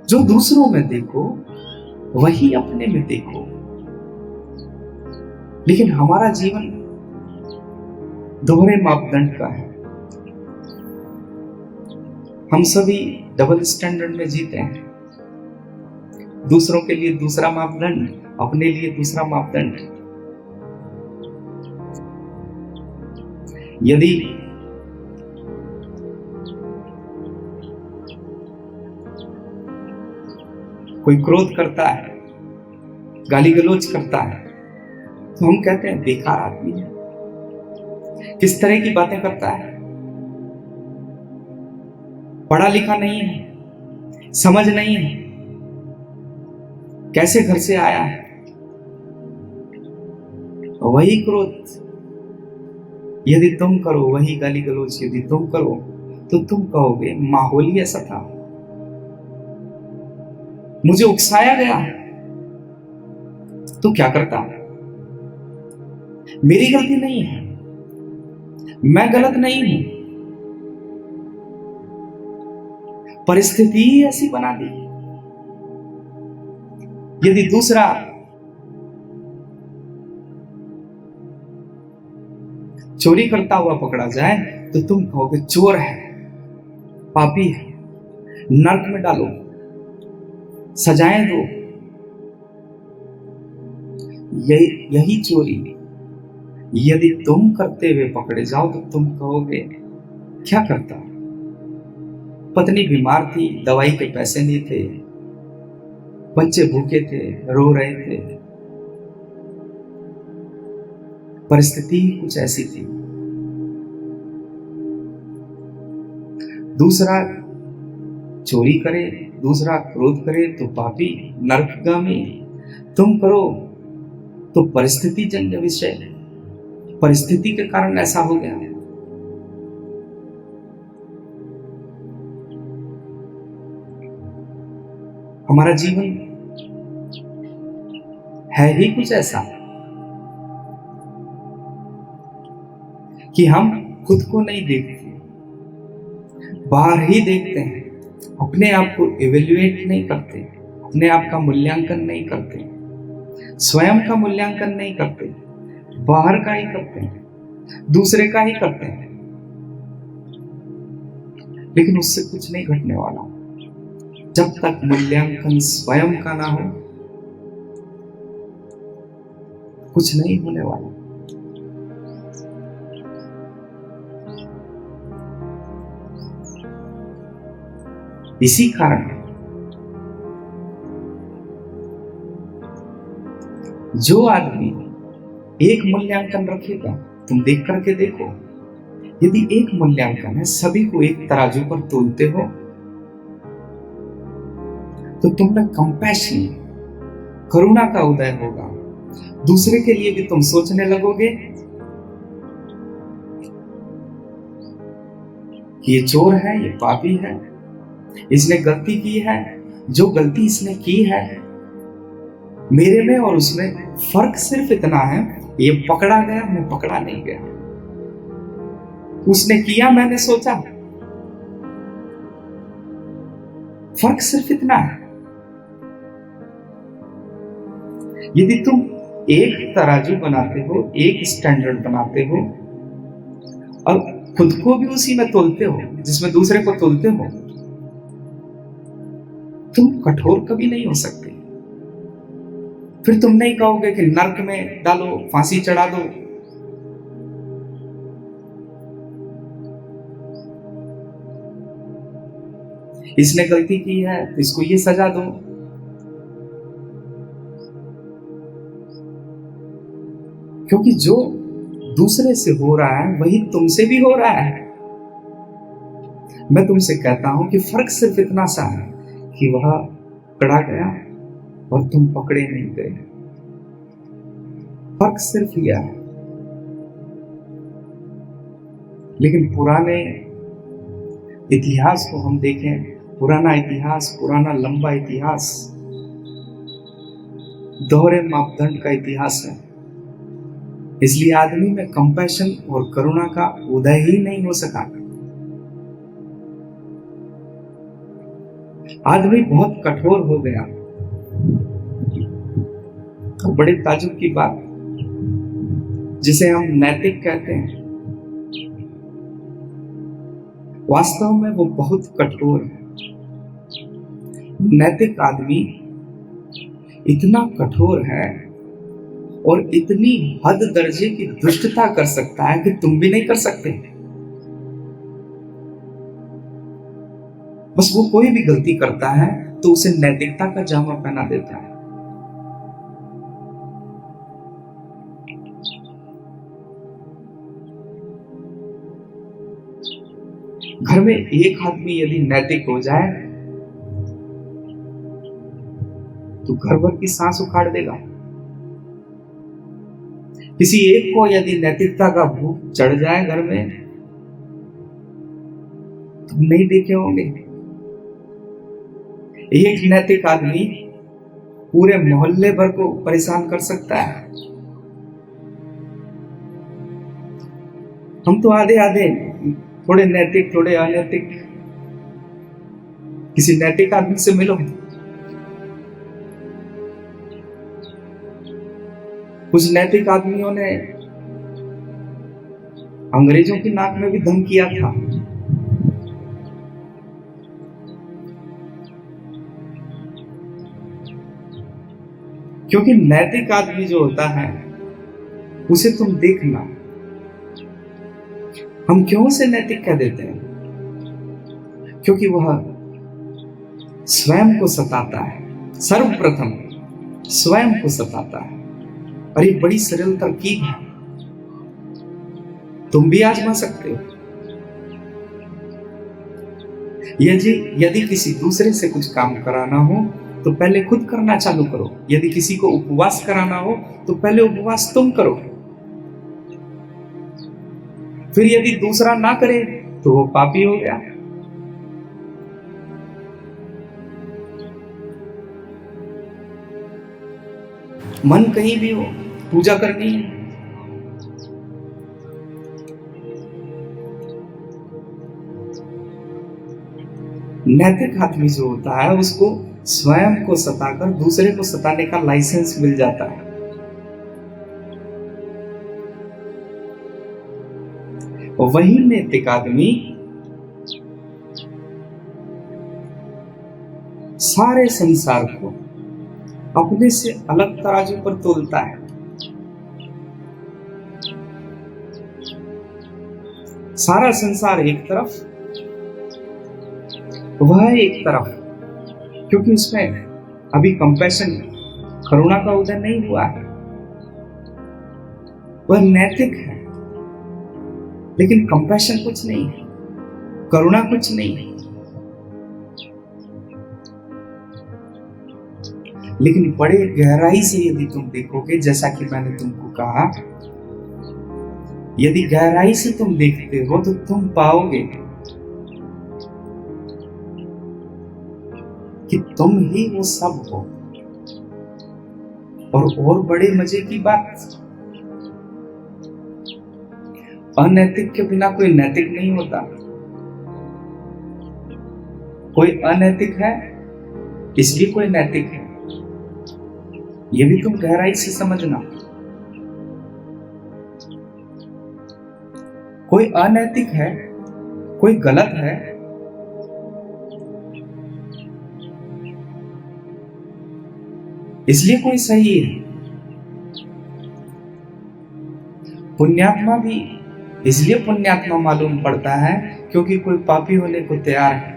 जो दूसरों में देखो वही अपने में देखो। लेकिन हमारा जीवन दोहरे मापदंड का है। हम सभी डबल स्टैंडर्ड में जीते हैं। दूसरों के लिए दूसरा मापदंड, अपने लिए दूसरा मापदंड। यदि कोई क्रोध करता है, गाली गलौज करता है, तो हम कहते हैं बेकार आदमी है। किस तरह की बातें करता है, पढ़ा लिखा नहीं है, समझ नहीं है, कैसे घर से आया है। वही क्रोध यदि तुम करो, वही गाली गलौज यदि तुम करो, तो तुम कहोगे माहौल ही ऐसा था, मुझे उकसाया गया, तो क्या करता, मेरी गलती नहीं है, मैं गलत नहीं हूं, परिस्थिति ही ऐसी बना दी। यदि दूसरा चोरी करता हुआ पकड़ा जाए, तो तुम कहोगे चोर है, पापी है, नरक में डालो, सजाएं दो। यही चोरी यदि तुम करते हुए पकड़े जाओ, तो तुम कहोगे क्या करता, पत्नी बीमार थी, दवाई के पैसे नहीं थे, बच्चे भूखे थे, रो रहे थे, परिस्थिति कुछ ऐसी थी। दूसरा चोरी करे, दूसरा क्रोध करे तो पापी, नरकगामी। तुम करो तो परिस्थिति जन्य विषय, परिस्थिति के कारण ऐसा हो गया। हमारा जीवन है ही कुछ ऐसा कि हम खुद को नहीं देखते, बाहर ही देखते हैं, अपने आप को इवेल्युएट नहीं करते, अपने आप का मूल्यांकन नहीं करते, स्वयं का मूल्यांकन नहीं करते, बाहर का ही करते हैं, दूसरे का ही करते हैं। लेकिन उससे कुछ नहीं घटने वाला जब तक मूल्यांकन स्वयं का ना हो, कुछ नहीं होने वाला। इसी कारण जो आदमी एक मूल्यांकन रखेगा, तुम देख करके देखो, यदि एक मूल्यांकन है, सभी को एक तराजू पर तोलते हो, तो तुम में कंपैशन, करुणा का उदय होगा। दूसरे के लिए भी तुम सोचने लगोगे कि ये चोर है, ये पापी है, इसने गलती की है, जो गलती इसने की है, मेरे में और उसमें फर्क सिर्फ इतना है, ये पकड़ा गया, मैं पकड़ा नहीं गया, उसने किया, मैंने सोचा, फर्क सिर्फ इतना है। यदि तुम एक तराजू बनाते हो, एक स्टैंडर्ड बनाते हो और खुद को भी उसी में तोलते हो जिसमें दूसरे को तोलते हो, तुम कठोर कभी नहीं हो सकते। फिर तुम नहीं कहोगे कि नरक में डालो, फांसी चढ़ा दो। इसने गलती की है तो इसको ये सजा दो। क्योंकि जो दूसरे से हो रहा है वही तुमसे भी हो रहा है। मैं तुमसे कहता हूं कि फर्क सिर्फ इतना सा है कि वह पकड़ा गया और तुम पकड़े नहीं गए। फर्क सिर्फ यह है। लेकिन पुराने इतिहास को हम देखें, पुराना इतिहास, पुराना लंबा इतिहास दोहरे मापदंड का इतिहास है। इसलिए आदमी में कंपैशन और करुणा का उदय ही नहीं हो सका। आदमी बहुत कठोर हो गया। तो बड़े ताज्जुब की बात, जिसे हम नैतिक कहते हैं, वास्तव में वो बहुत कठोर है। नैतिक आदमी इतना कठोर है और इतनी हद दर्जे की दुष्टता कर सकता है कि तुम भी नहीं कर सकते। बस वो कोई भी गलती करता है तो उसे नैतिकता का जामा पहना देता है। घर में एक आदमी यदि नैतिक हो जाए तो घर भर की सांस उखाड़ देगा। किसी एक को यदि नैतिकता का भूत चढ़ जाए घर में, तुम नहीं देखे होंगे, एक नैतिक आदमी पूरे मोहल्ले भर को परेशान कर सकता है। हम तो आधे आधे, थोड़े नैतिक थोड़े अनैतिक। किसी नैतिक आदमी से मिलो, कुछ नैतिक आदमियों ने अंग्रेजों की नाक में भी दम किया था। क्योंकि नैतिक आदमी जो होता है उसे तुम देखना, हम क्यों उसे नैतिक कह देते हैं? क्योंकि वह स्वयं को सताता है। सर्वप्रथम स्वयं को सताता है। और ये बड़ी सरल तरकीब है, तुम भी आजमा सकते हो। यदि किसी दूसरे से कुछ काम कराना हो तो पहले खुद करना चालू करो। यदि किसी को उपवास कराना हो तो पहले उपवास तुम करो। फिर यदि दूसरा ना करे तो वो पापी हो गया। मन कहीं भी हो, पूजा करनी है। नैतिक आदमी जो होता है उसको स्वयं को सताकर दूसरे को सताने का लाइसेंस मिल जाता है। वही नैतिक आदमी सारे संसार को अपने से अलग तराजू पर तोलता है। सारा संसार एक तरफ, वह एक तरफ, क्योंकि उसमें अभी कंपैशन, करुणा का उदय नहीं हुआ है। वह नैतिक है लेकिन कंपैशन कुछ नहीं है, करुणा कुछ नहीं है। लेकिन बड़े गहराई से यदि तुम देखोगे, जैसा कि मैंने तुमको कहा, यदि गहराई से तुम देखते हो तो तुम पाओगे कि तुम ही वो सब हो। और बड़े मजे की बात, अनैतिक के बिना कोई नैतिक नहीं होता। कोई अनैतिक है इसलिए कोई नैतिक है, ये भी तुम गहराई से समझना। कोई अनैतिक है, कोई गलत है, इसलिए कोई सही है। पुण्यात्मा भी इसलिए पुण्यात्मा मालूम पड़ता है क्योंकि कोई पापी होने को तैयार है।